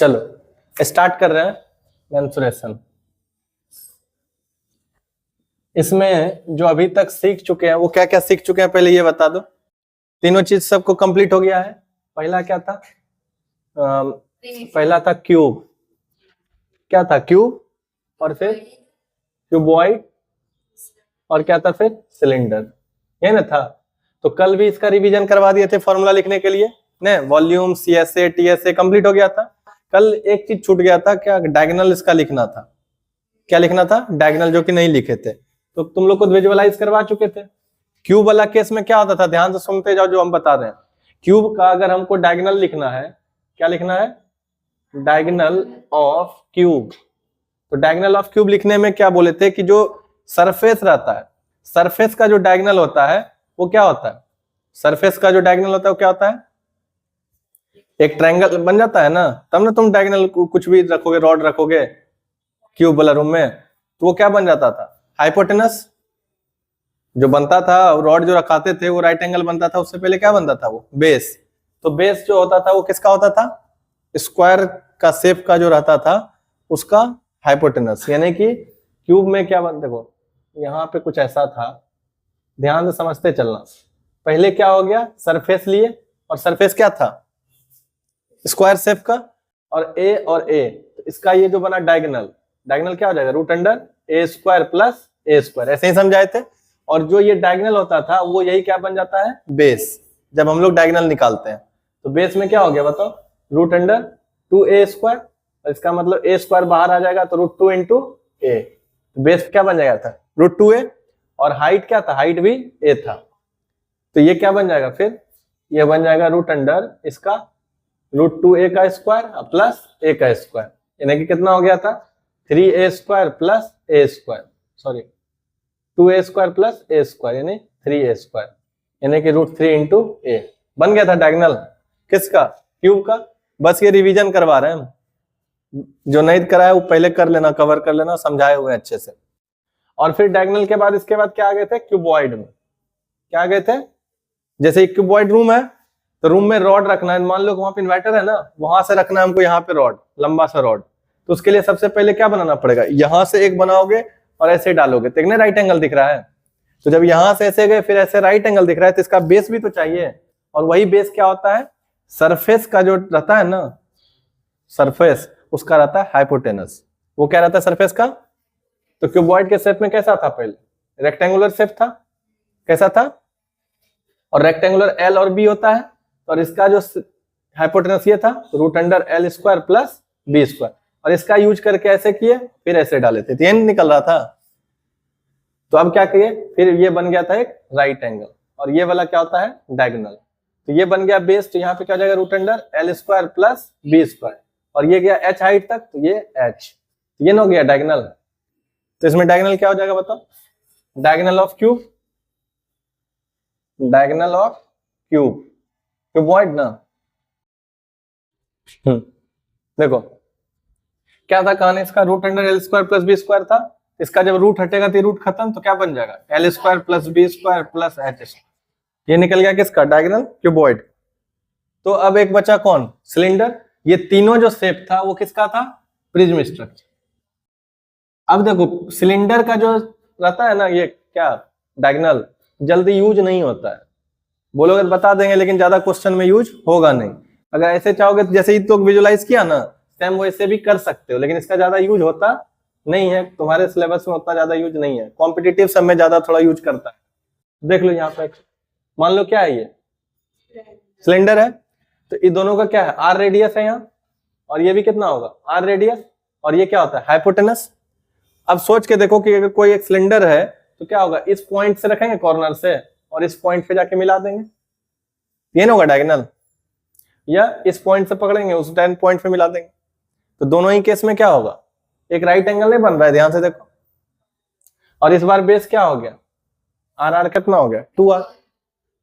चलो स्टार्ट कर रहे हैं मेंसुरेशन। इसमें जो अभी तक सीख चुके हैं वो क्या क्या सीख चुके हैं पहले ये बता दो। तीनों चीज सबको कंप्लीट हो गया है। पहला क्या था? पहला था क्यूब। क्या था? क्यूब, और फिर क्यूबॉइड, और क्या था फिर? सिलेंडर। ये ना था। तो कल भी इसका रिवीजन करवा दिए थे फॉर्मूला लिखने के लिए ने, वॉल्यूम, CSA, TSA कंप्लीट हो गया था। कल एक चीज छूट गया था, क्या? डायगोनल इसका लिखना था। क्या लिखना था? डायगोनल, जो कि नहीं लिखे थे। तो तुम लोग को विजुअलाइज करवा चुके थे। क्यूब वाला केस में क्या होता था? ध्यान से सुनते जाओ जो हम बता रहे हैं। क्यूब का अगर हमको डायगोनल लिखना है, क्या लिखना है? Diagonal of cube. तो डायगोनल ऑफ क्यूब लिखने में क्या बोले थे कि जो सरफेस रहता है, सरफेस का जो डायगोनल होता है वो क्या होता है? सरफेस का जो डायगोनल होता है वो क्या होता है? एक ट्रायंगल बन जाता है ना, तब ना तुम डायगोनल कुछ भी रखोगे, रॉड रखोगे क्यूब वाला रूम में, तो वो क्या बन जाता था? हाइपोटेनस जो बनता था। रॉड जो रखाते थे वो राइट एंगल बनता था। उससे पहले क्या बनता था? वो बेस। तो बेस जो होता था वो किसका होता था? स्क्वायर का शेप का जो रहता था उसका हाइपोटेनस। यानी कि क्यूब में क्या बन, देखो यहाँ पे कुछ ऐसा था, ध्यान से समझते चलना। पहले क्या हो गया? सरफेस लिए, और सरफेस क्या था? स्क्वायर शेप का, और ए और ए, तो इसका ये जो बना डायगोनल, डायगोनल क्या हो जाएगा? रूट अंडर ए स्क्वायर प्लस ए स्क्वायर। ऐसे ही समझाए थे। और जो ये डायगोनल होता था वो यही क्या बन जाता है? बेस। जब हम लोग डायगोनल निकालते हैं तो बेस में क्या हो गया बताओ? रूट अंडर 2a स्क्वायर, और इसका मतलब ए स्क्वायर बाहर आ जाएगा तो रूट 2 इंटू ए। तो बेस क्या बन जाएगा था? Root 2a। और हाइट क्या था? हाइट भी a था। तो ये क्या बन जाएगा फिर? ये बन जाएगा रूट अंडर इसका रूट 2a का स्क्वायर प्लस a का स्क्वायर। यानी कि कितना हो गया था? 3a square plus a square, sorry 2a square plus a square, यानी 3a स्क्वायर, यानी कि रूट 3 इंटू a बन गया था डायगोनल। किसका? क्यूब का। बस ये रिवीजन करवा रहे हैं हम। जो नहीं कराया वो पहले कर लेना, कवर कर लेना, समझाए हुए अच्छे से। और फिर डायगोनल के बाद इसके बाद क्या आ गए थे? क्यूबॉइड में। क्या आ गए थे? जैसे क्यूबॉइड रूम है तो रूम में रॉड रखना है। मान लो वहां पे इन्वर्टर है ना, वहां से रखना है हमको यहाँ पे रॉड, लंबा सा रॉड। तो उसके लिए सबसे पहले क्या बनाना पड़ेगा? यहां से एक बनाओगे और ऐसे डालोगे, तो एक राइट एंगल दिख रहा है। तो जब यहां से ऐसे गए फिर ऐसे राइट एंगल दिख रहा है, तो इसका बेस भी तो चाहिए। और वही बेस क्या होता है? सरफेस का जो रहता है ना, सरफेस उसका रहता है हाइपोटेनस। वो क्या रहता है? सरफेस का। तो क्यूबॉइड के शेप में कैसा था? पहले रेक्टेंगुलर शेप था। कैसा था? और रेक्टेंगुलर एल और बी होता है, और इसका जो हाइपोटेनस ये था root under L square plus B square. और इसका यूज करके ऐसे किए फिर ऐसे डाले थे, तो ये निकल रहा था। तो अब क्या किए? फिर ये बन गया था एक राइट एंगल, और ये वाला क्या होता है? डायगोनल। तो ये बन गया बेस। तो यहाँ पे क्या हो जाएगा? Root under L square plus B square, और ये गया h हाइट तक, तो ये h, ये ना हो गया डायगोनल। तो इसमें डायगोनल क्या हो जाएगा बताओ? Diagonal of cube, diagonal of cube, cuboid ना। देखो क्या था कहानी इसका? Root under L square plus B square था। इसका जब रूट हटेगा तो रूट खत्म, तो क्या बन जाएगा? L square plus B square plus H. ये निकल गया किसका? Diagonal cuboid. तो अब एक बचा कौन? सिलेंडर। ये तीनों जो शेप था वो किसका था? Prism structure. अब देखो सिलेंडर का जो रहता है ना, ये क्या डायगोनल, जल्दी यूज नहीं होता है। बोलोगे बता देंगे, लेकिन ज्यादा क्वेश्चन में यूज होगा नहीं। अगर ऐसे चाहोगे तो जैसे ही तो विजुलाइज किया ना, सेम वैसे भी कर सकते हो, लेकिन इसका ज्यादा यूज होता नहीं है। तुम्हारे सिलेबस में उतना ज्यादा यूज नहीं है। कॉम्पिटिटिव सब में ज्यादा थोड़ा यूज करता है। देख लो यहाँ पे, मान लो क्या है? ये सिलेंडर है, तो इन दोनों का क्या है? आर रेडियस है यहाँ, और ये भी कितना होगा? R radius. और ये क्या होता है? हाइपोटेनस। अब सोच के देखो कि अगर कोई एक सिलेंडर है तो क्या होगा? इस पॉइंट से रखेंगे कॉर्नर से, और इस पॉइंट पे जाके मिला देंगे, ये ना होगा डायगोनल। या इस पॉइंट से पकड़ेंगे उस पॉइंट पे मिला देंगे। तो दोनों ही केस में क्या होगा? एक राइट एंगल नहीं बन रहा है, ध्यान से देखो। और इस बार बेस क्या हो गया? आर आर कितना हो गया? 2r।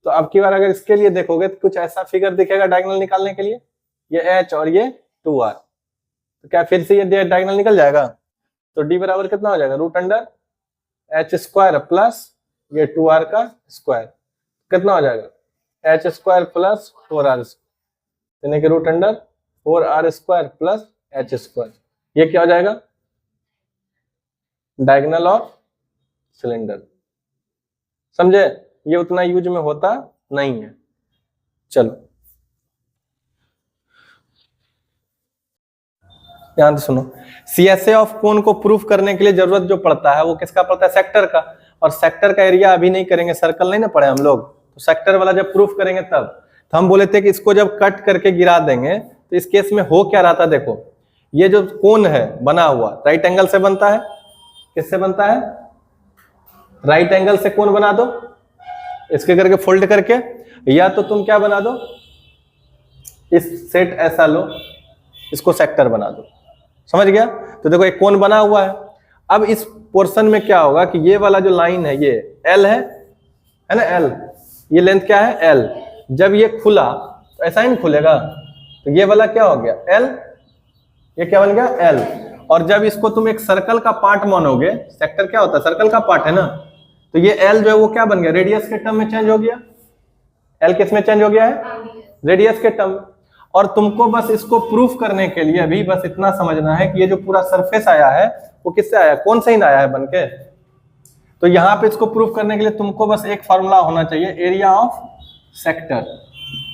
तो अब की बार अगर इसके लिए देखोगे तो कुछ ऐसा फिगर दिखेगा डायगोनल निकालने के लिए, ये h और ये 2r। तो क्या फिर से ये डायगोनल निकल जाएगा? तो d बराबर कितना हो जाएगा? Root under h square plus ये 2r का स्क्वायर, कितना हो जाएगा? h स्क्वायर प्लस 4r, यानी कि root under 4r² plus h², ये क्या हो जाएगा, डायगोनल ऑफ सिलेंडर। समझे, ये उतना यूज में होता नहीं है। चलो ध्यान से सुनो, CSA ऑफ कोन को प्रूफ करने के लिए जरूरत जो पड़ता है वो किसका पड़ता है, सेक्टर का। और सेक्टर का एरिया अभी नहीं करेंगे, सर्कल नहीं ना पढ़े हम लोग, तो सेक्टर वाला जब प्रूफ करेंगे तब। तो हम बोले थे कि इसको जब कट करके गिरा देंगे तो इस केस में हो क्या रहा था, देखो ये जो कोन है बना हुआ राइट एंगल से बनता है, किससे बनता है, राइट एंगल से कोन बना दो, इसके करके फोल्ड करके, या तो तुम क्या बना दो, इस सेट ऐसा लो, इसको सेक्टर बना दो। समझ गया, तो देखो एक कोन बना हुआ है। अब इस पोर्शन में क्या होगा कि ये वाला जो लाइन है ये L है ना, L, ये लेंथ क्या है L। जब ये खुला तो ऐसा ही नहीं खुलेगा, तो ये वाला क्या हो गया L, ये क्या बन गया L। और जब इसको तुम एक सर्कल का पार्ट मानोगे, सेक्टर क्या होता है, सर्कल का पार्ट है ना, तो ये L जो है वो क्या बन गया, रेडियस के टर्म में चेंज हो गया। L किस में चेंज हो गया है, रेडियस के टर्म। और तुमको बस इसको प्रूफ करने के लिए अभी बस इतना समझना है कि ये जो पूरा सरफेस आया है वो किससे आया है, कौन से ही ना आया है बनके। तो यहाँ पे इसको प्रूफ करने के लिए तुमको बस एक फॉर्मूला होना चाहिए, area of sector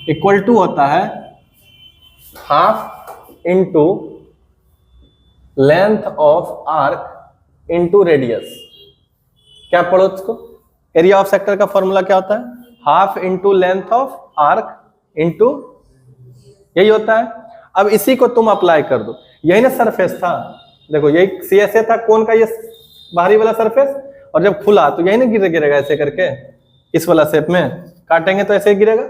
equal to होता है half into length of arc into radius. क्या पढ़ो इसको, एरिया ऑफ सेक्टर का फॉर्मूला क्या होता है, half into length of arc into, यही होता है। अब इसी को तुम अप्लाई कर दो, यही ना सरफेस था, देखो यही CSA था कोन का, ये बाहरी वाला सरफेस, और जब खुला तो यही ना गिरेगा ऐसे करके, इस वाला शेप में काटेंगे तो ऐसे ही गिरेगा।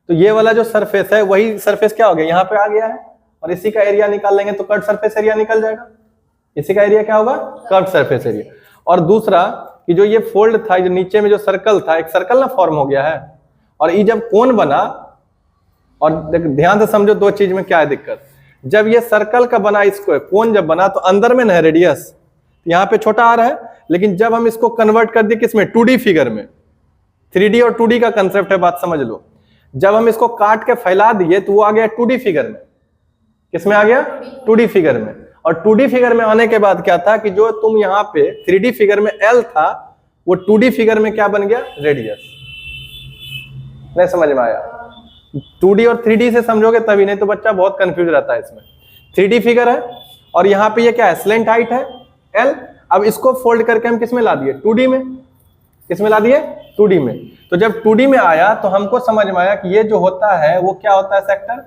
तो ये वाला जो सरफेस है वही सरफेस क्या हो गया, यहाँ पे आ गया है, और इसी का एरिया निकाल लेंगे तो कर्व सरफेस एरिया निकल जाएगा। इसी का एरिया क्या होगा, कर्व सरफेस एरिया। और दूसरा कि जो ये फोल्ड था, जो नीचे में जो सर्कल था, एक सर्कल ना फॉर्म हो गया है, और ये जब कोन बना, और ध्यान से समझो दो चीज में क्या है दिक्कत, जब ये सर्कल का बना, इसको कोन जब बना तो अंदर में ना है रेडियस, यहाँ पे छोटा आ रहा है, लेकिन जब हम इसको कन्वर्ट कर दिए किसमें, 2D फिगर में, 3D और 2D का कंसेप्ट है, बात समझ लो। जब हम इसको काट के फैला दिए तो वो आ गया 2D फिगर में, किसमें आ गया, 2D फिगर में। और 2D फिगर में आने के बाद क्या था कि जो तुम यहाँ पे 3D फिगर में L था, वो 2D फिगर में क्या बन गया, रेडियस। नहीं समझ में आया, 2D और 3D से समझोगे तभी, नहीं तो बच्चा बहुत कंफ्यूज रहता है इसमें। 3D फिगर है और यहाँ पे ये क्या है, स्लेंट हाइट है L। अब इसको फोल्ड करके हम किसमें ला दिए, 2D में, किसमें ला दिए, 2D में। तो जब 2D में आया तो हमको समझ में आया कि ये जो होता है वो क्या होता है, सेक्टर,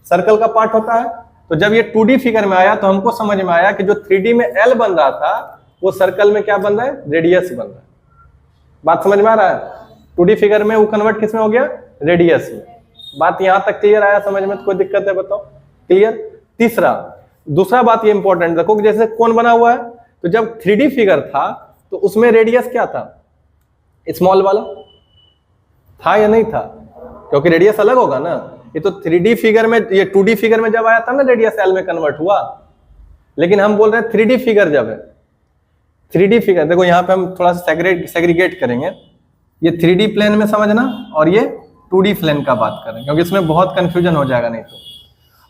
सर्कल का पार्ट होता है। तो जब ये 2D फिगर में आया तो हमको समझ में आया कि जो 3D में L बन रहा था वो सर्कल में क्या बन रहा है, रेडियस बन रहा है। बात समझ में आ रहा है, 2D फिगर में वो कन्वर्ट किसमें हो गया, रेडियस में। बात यहां तक क्लियर आया, समझ में तो कोई दिक्कत है बताओ, क्लियर। तीसरा, दूसरा बात ये इंपॉर्टेंट देखो कि जैसे कौन बना हुआ है, तो जब 3D फिगर था तो उसमें रेडियस क्या था, स्मॉल वाला था या नहीं था, क्योंकि रेडियस अलग होगा ना। ये तो 3D फिगर में, ये 2D फिगर में जब आया था ना रेडियस L में कन्वर्ट हुआ, लेकिन हम बोल रहे हैं 3D फिगर जब है, 3D फिगर देखो यहाँ पे हम थोड़ा सा सेग्रीगेट करेंगे, ये 3D प्लेन में समझना और ये 2D प्लेन का बात करें, क्योंकि इसमें बहुत कंफ्यूजन हो जाएगा नहीं तो।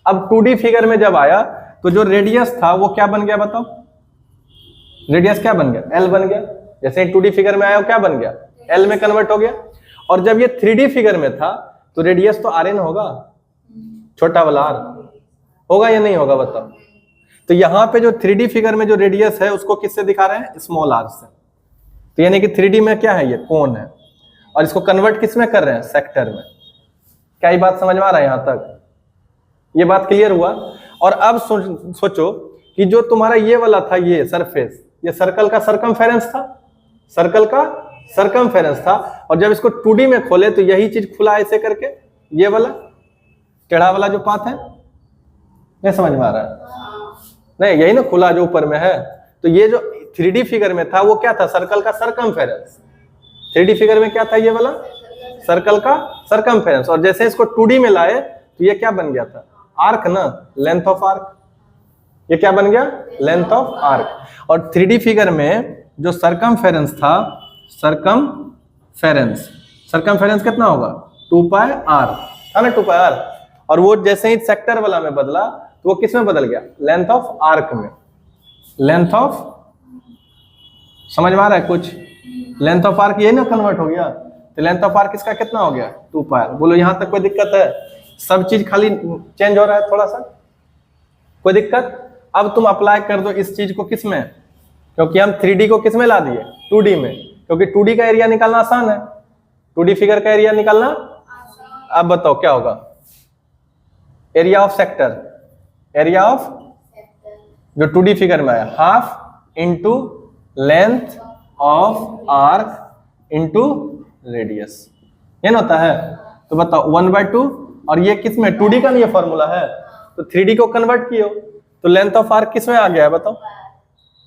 अब 2D फिगर में जब आया तो जो रेडियस था वो क्या बन गया बताओ, रेडियस क्या बन गया, L बन गया। जैसे 2D फिगर में आया वो क्या बन गया, L में कन्वर्ट हो गया। और जब ये 3D फिगर में था तो रेडियस तो RN होगा, छोटा वाला R होगा या नहीं होगा बताओ। तो यहाँ पे जो 3D फिगर में जो रेडियस है उसको किससे दिखा रहे हैं, स्मॉल r से। तो यानी कि 3D में क्या है, ये कोन है, और इसको कन्वर्ट किस में कर रहे हैं, सेक्टर में। क्या ये बात समझ में आ रहा है, यहां तक ये बात क्लियर हुआ। और अब सोचो कि जो तुम्हारा ये वाला था, ये सरफेस, ये सर्कल का सरकमफेरेंस था, सर्कल का सरकमफेरेंस था। और जब इसको 2D में खोले तो यही चीज खुला ऐसे करके, ये वाला टेढ़ा वाला जो पाथ है, नहीं समझ में आ रहा है, नहीं यही ना खुला जो ऊपर में है। तो ये जो 3D फिगर में था वो क्या था, सर्कल का सरकमफेरेंस। 3D फिगर में क्या था, ये वाला सर्कल का सरकमफेरेंस। और जैसे इसको 2D में लाए तो ये क्या बन गया था, आर्क ना, लेंथ ऑफ आर्क। ये क्या बन गया, लेंथ ऑफ आर्क। और 3D फिगर में जो सरकमफेरेंस था, सरकमफेरेंस कितना होगा, 2πr था ना, 2πr। और वो जैसे ही सेक्टर वाला में बदला तो वो किस में बदल गया, लेंथ ऑफ आर्क में। लेंथ ऑफ, समझ में आ रहा है कुछ, लेंथ ऑफ आर्क ये ना कन्वर्ट हो गया, तो लेंथ ऑफ आर्क इसका कितना हो गया 2 पाई। बोलो यहां तक कोई दिक्कत है, सब चीज खाली चेंज हो रहा है थोड़ा सा, कोई दिक्कत। अब तुम अप्लाई कर दो इस चीज को किस में, क्योंकि हम 3D को किस में ला दिए 2D में, क्योंकि 2D का एरिया निकालना आसान है, 2D फिगर का एरिया निकालना। अब बताओ क्या होगा, area of sector, area of जो 2D फिगर में आया, half into length of arc into radius, ये ना होता है। तो बताओ 1/2, और ये किस में 2D का नहीं ये फॉर्मूला है, तो 3D को कन्वर्ट किए, तो लेंथ ऑफ आर्क किस में आ गया है बताओ,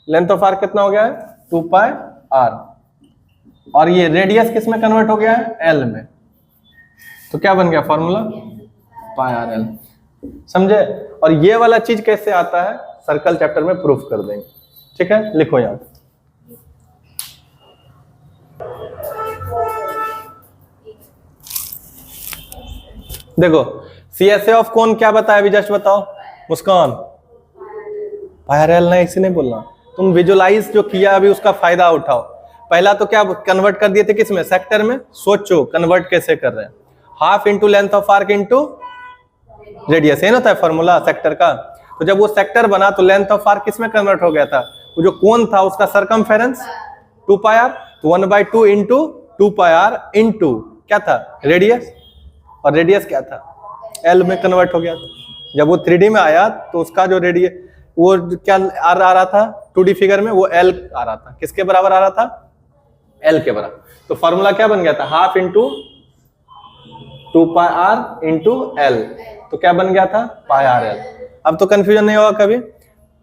लेंथ ऑफ आर्क कितना हो गया है 2 पाई आर, और ये रेडियस किस में कन्वर्ट हो गया है एल में, तो क्या बन गया फॉर्मूला पाई आर एल, समझे। और ये वाला चीज कैसे आता है सर्कल चैप्टर में प्रूफ कर देंगे, ठीक है, लिखो यहां। देखो CSA ऑफ कोन क्या बताया अभी जस्ट बताओ मुस्कान, पाई आर एल नहीं, इसे नहीं बोलना, तुम विजुलाइज जो किया अभी उसका फायदा उठाओ। पहला तो क्या कन्वर्ट कर दिए थे किस में, सेक्टर में, सोचो कन्वर्ट कैसे कर रहे हैं, half into length of arc into radius, ये ना होता है फॉर्मूला सेक्टर का। तो जब वो सेक्टर बना तो लेंथ ऑफ आर्क किस में कन्वर्ट हो गया था, वो जो कोन था उसका सरकमफेरेंस 2 पाई आर, तो 1/2 इंटू 2 पाई आर इंटू क्या था रेडियस, और रेडियस क्या था एल में कन्वर्ट हो गया था। जब वो 3D में आया तो उसका जो रेडियस वो क्या आ रहा था 2D फिगर में, वो एल आ रहा था, किसके बराबर आ रहा था एल के बराबर। तो फॉर्मूला क्या बन गया था, half into 2 pi R into L, तो क्या बन गया था पाई आर एल। अब तो कंफ्यूजन नहीं होगा कभी।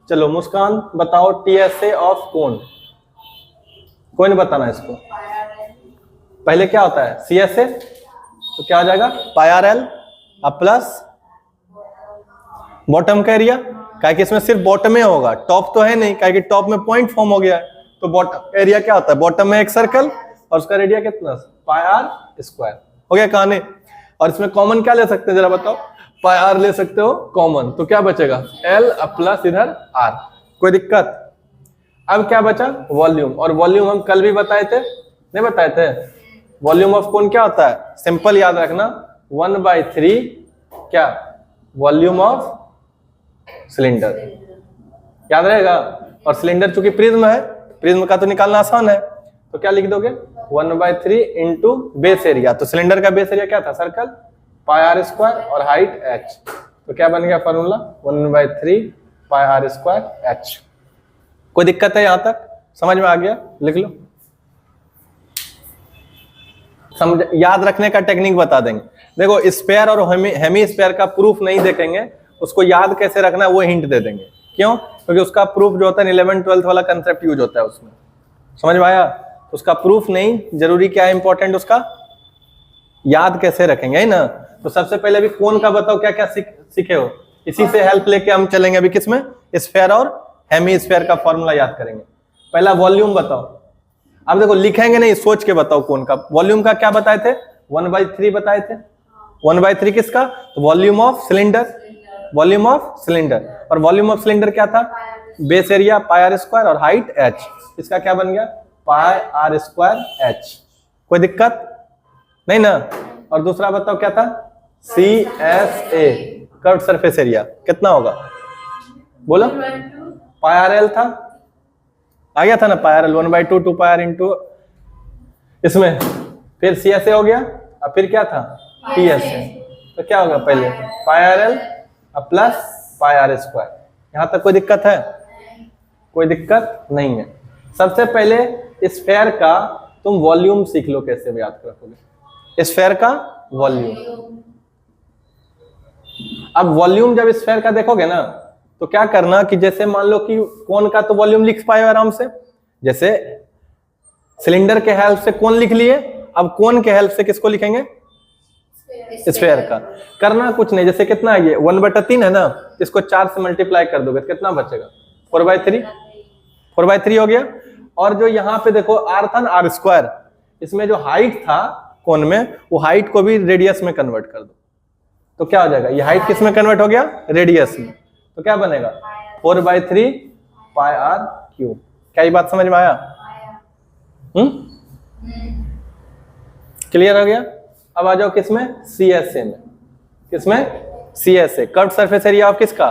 चलो मुस्कान बताओ TSA ऑफ कोन, कोई नहीं बताना इसको, पहले क्या होता है CSA, तो क्या हो जाएगा पाई आर एल अब प्लस बॉटम का एरिया, क्या कि इसमें सिर्फ बॉटम में होगा, टॉप तो है नहीं, क्या कि टॉप में पॉइंट फॉर्म हो गया है, तो बॉटम एरिया क्या होता है, बॉटम में एक सर्कल और उसका एरिया कितना पाई आर स्क्वायर हो गया कहानी। और इसमें कॉमन क्या ले सकते हैं जरा बताओ, पाई आर ले सकते हो कॉमन, तो क्या बचेगा एल प्लस इधर आर, कोई दिक्कत। अब क्या बचा वॉल्यूम, और वॉल्यूम हम कल भी बताए थे, नहीं बताए थे, वॉल्यूम ऑफ कोन क्या होता है, सिंपल याद रखना 1/3 क्या वॉल्यूम ऑफ सिलेंडर, याद रहेगा। और सिलेंडर चूंकि प्रिज्म है, प्रिज्म का तो निकालना आसान है, तो क्या लिख दोगे 1/3 इंटू बेस एरिया, तो सिलेंडर का बेस एरिया क्या था सर्कल पाई आर स्क्वायर और हाइट h, तो क्या बन गया formula 1/3 pi R square h। कोई दिक्कत है यहां तक, समझ में आ गया, लिख लो। समझ, याद रखने का टेक्निक बता देंगे। देखो स्पेयर और हेमी स्पेयर का प्रूफ नहीं देखेंगे, उसको याद कैसे रखना है वो हिंट दे देंगे, क्यों, क्योंकि उसका प्रूफ जो होता है 11th-12th वाला कंसेप्ट यूज होता है उसमें, समझ में आया। उसका प्रूफ नहीं जरूरी, क्या है इंपॉर्टेंट उसका याद कैसे रखेंगे, है ना। तो सबसे पहले अभी कोन का बताओ क्या क्या सीखे हो, इसी से हेल्प लेके हम चलेंगे अभी किसमें, स्फेयर और हेमी स्फेयर का फॉर्मूला याद करेंगे। पहला वॉल्यूम बताओ, अब देखो लिखेंगे नहीं, सोच के बताओ कोन का। वॉल्यूम का क्या बताए थे 1/3 बताए थे, 1/3 किसका, तो volume of cylinder, volume of cylinder, और वॉल्यूम ऑफ सिलेंडर क्या था base area pi R square और हाइट h, इसका क्या बन गया पाई आर स्क्वायर h, कोई दिक्कत नहीं ना। और दूसरा बताओ क्या था CSA कर्व्ड सरफेस एरिया कितना होगा, बोलो पाई आर एल था, आ गया था ना pi R L 1/2 2 pi R into इसमें, फिर CSA हो गया, और फिर क्या था TSA, तो क्या होगा पहले pi R L plus pi R square. यहां तक कोई दिक्कत है, कोई दिक्कत नहीं है। सबसे पहले स्फेयर का तुम वॉल्यूम सीख लो, कैसे भी याद रखोगे स्फेयर का वॉल्यूम। अब वॉल्यूम जब स्फेयर का देखोगे ना, तो क्या करना कि जैसे मान लो कि कोन का तो वॉल्यूम लिख पाए आराम से, जैसे सिलेंडर के हेल्प से कोन लिख लिए, अब कोन के हेल्प से किसको लिखेंगे स्फेयर का। करना कुछ नहीं, जैसे कितना है ये 1/3 है ना, इसको 4 से मल्टीप्लाई कर दोगे कितना बचेगा 4/3 हो गया। और जो यहाँ पे देखो r था ना r स्क्वायर, इसमें जो हाइट था कोन में, वो हाइट को भी रेडियस में कन्वर्ट कर दो, तो क्या हो जाएगा, ये हाइट किस में कन्वर्ट हो गया, रेडियस में, तो क्या बनेगा 4/3 पाई आर क्यूब। क्या ये बात समझ में आया? क्लियर हो गया? अब आ जाओ किसमें, CSA में। किसमें, CSA, curved surface area of किसका,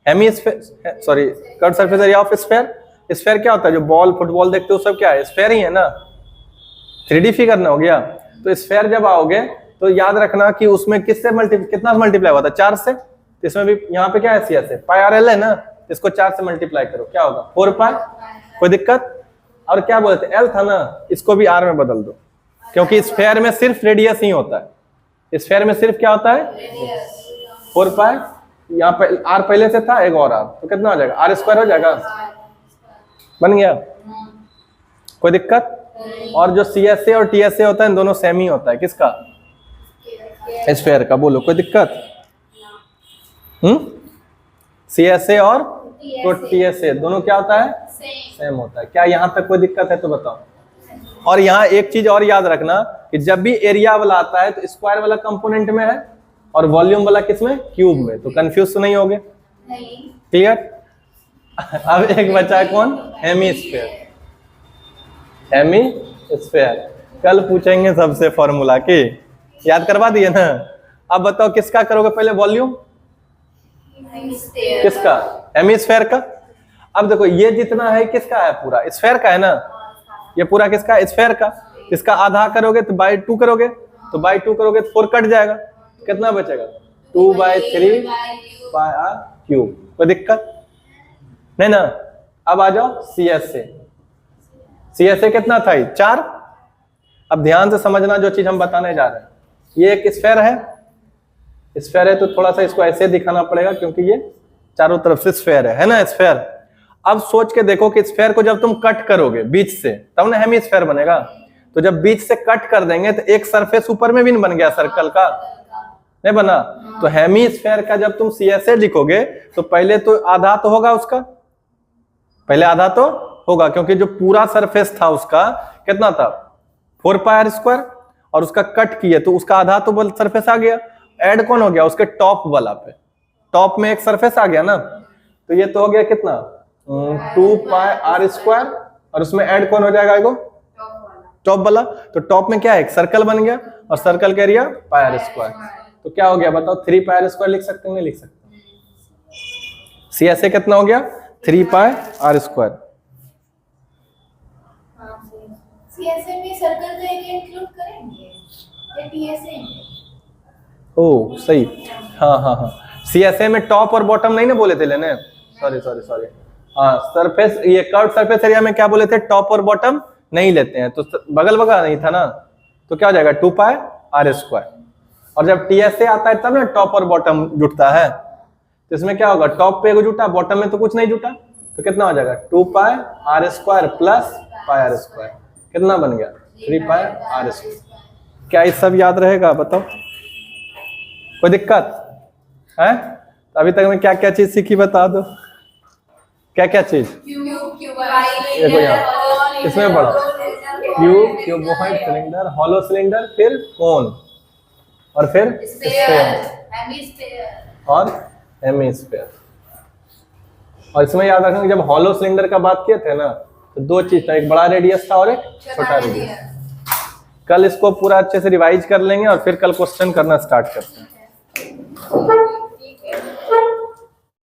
hemisphere, sorry curved surface area of sphere. Sphere क्या होता है, जो बॉल फुटबॉल देखते हो सब क्या है, स्फीयर ही है ना, 3D फिगर ना हो गया। तो स्फीयर जब आओगे तो याद रखना कि उसमें किससे कितना मल्टीप्लाई हुआ था, 4 से। तो इसमें भी यहाँ पे क्या है, CSA पाई आर एल है ना, इसको 4 से मल्टीप्लाई करो, क्या होगा 4 पाई। कोई दिक्कत? और क्या बोलते एल था ना, इसको भी आर में बदल दो, क्योंकि स्फीयर में सिर्फ रेडियस ही होता है, स्फीयर में सिर्फ क्या होता है 4 पाई। यहाँ पे आर पहले से था, एक और आर, तो कितना हो जाएगा, R² हो जाएगा, बन गया। कोई दिक्कत? और जो CSA और TSA होता है, इन दोनों सेम ही होता है, किसका, स्फीयर का। बोलो कोई दिक्कत? CSA और तो TSA दोनों क्या होता है, सेम होता है। क्या यहाँ तक कोई दिक्कत है तो बताओ। और यहाँ एक चीज और याद रखना कि जब भी एरिया वाला आता है तो स्क्वायर वाला कंपोनेंट में है और वॉल्यूम वाला किसमें, क्यूब में, तो कंफ्यूज तो नहीं होगे? क्लियर? अब एक बचा है कौन, हेमीस्फीयर। हेमीस्फीयर कल पूछेंगे सबसे फॉर्मूला की, याद करवा दिए ना। अब बताओ किसका करोगे पहले, वॉल्यूम किसका, हेमीस्फीयर का। अब देखो ये जितना है किसका है, पूरा स्फीयर का है ना, ये पूरा किसका, स्फीयर का। इसका आधा करोगे तो बाई 2 करोगे, तो बाई 2 करोगे तो 4 कट जाएगा, कितना बचेगा 2/3 पाई आर क्यूब। कोई दिक्कत नहीं ना? अब आ जाओ CSA। CSA कितना था, 4। अब ध्यान से समझना जो चीज हम बताने जा रहे हैं। ये एक स्फीयर है, स्फीयर है तो थोड़ा सा इसको ऐसे दिखाना पड़ेगा क्योंकि ये चारों तरफ से स्फीयर है ना, स्फीयर। अब सोच के देखो कि स्फीयर को जब तुम कट करोगे बीच से, तब ना हेमीस्फीयर बनेगा। तो जब बीच से कट कर देंगे तो एक सरफेस ऊपर में भी बन गया, सर्कल का नहीं बना। तो हेमीस्फीयर का जब तुम CSA लिखोगे तो पहले तो आधा तो होगा उसका, पहले आधा तो होगा, क्योंकि जो पूरा सरफेस था उसका कितना था 4 पाई R², और उसका कट किए तो उसका आधा तो सरफेस आ गया। ऐड कौन हो गया, उसके टॉप वाला पे, टॉप में एक सरफेस आ गया ना, तो ये तो हो गया कितना 2 पाई R², और उसमें ऐड कौन हो जाएगा, टॉप वाला। तो टॉप में क्या है, एक सर्कल बन गया, और सर्कल का एरिया पाई R²। तो क्या हो गया बताओ, 3 पाई R² लिख सकते हैं, नहीं लिख सकते? CSA कितना हो गया, 3 पाई R²। CSA में सर्कल का एरिया इंक्लूड करेंगे या TSA में? ओ सही, हाँ। CSA में टॉप और बॉटम नहीं ना बोले थे लेने, सॉरी। हाँ सरफेस, ये कर्व सरफेस एरिया में क्या बोले थे, टॉप और बॉटम नहीं लेते हैं, तो बगल बगल नहीं था ना, तो क्या हो जाएगा 2 पाई R²। और जब TSA आता है तब ना टॉप और बॉटम जुटता है, तो इसमें क्या होगा, टॉप पे जुटा, बॉटम में तो कुछ नहीं जुटा, तो कितना हो जाएगा 2 पाई R² प्लस पाई R², कितना बन गया 3 पाई R²। क्या ये सब याद रहेगा बताओ, कोई दिक्कत है? तो अभी तक में क्या क्या चीज सीखी बता दो, क्या क्या चीज, देखो यहाँ इसमें पढ़ो, cube, cuboid, cylinder, hollow cylinder, फिर कोन, और फिर स्फीयर और हेमीस्फीयर। और इसमें याद रखना जब हॉलो सिलेंडर का बात किए थे ना, तो 2 चीज था, एक बड़ा रेडियस था और एक छोटा रेडियस। कल इसको पूरा अच्छे से रिवाइज कर लेंगे और फिर कल क्वेश्चन करना स्टार्ट करते हैं।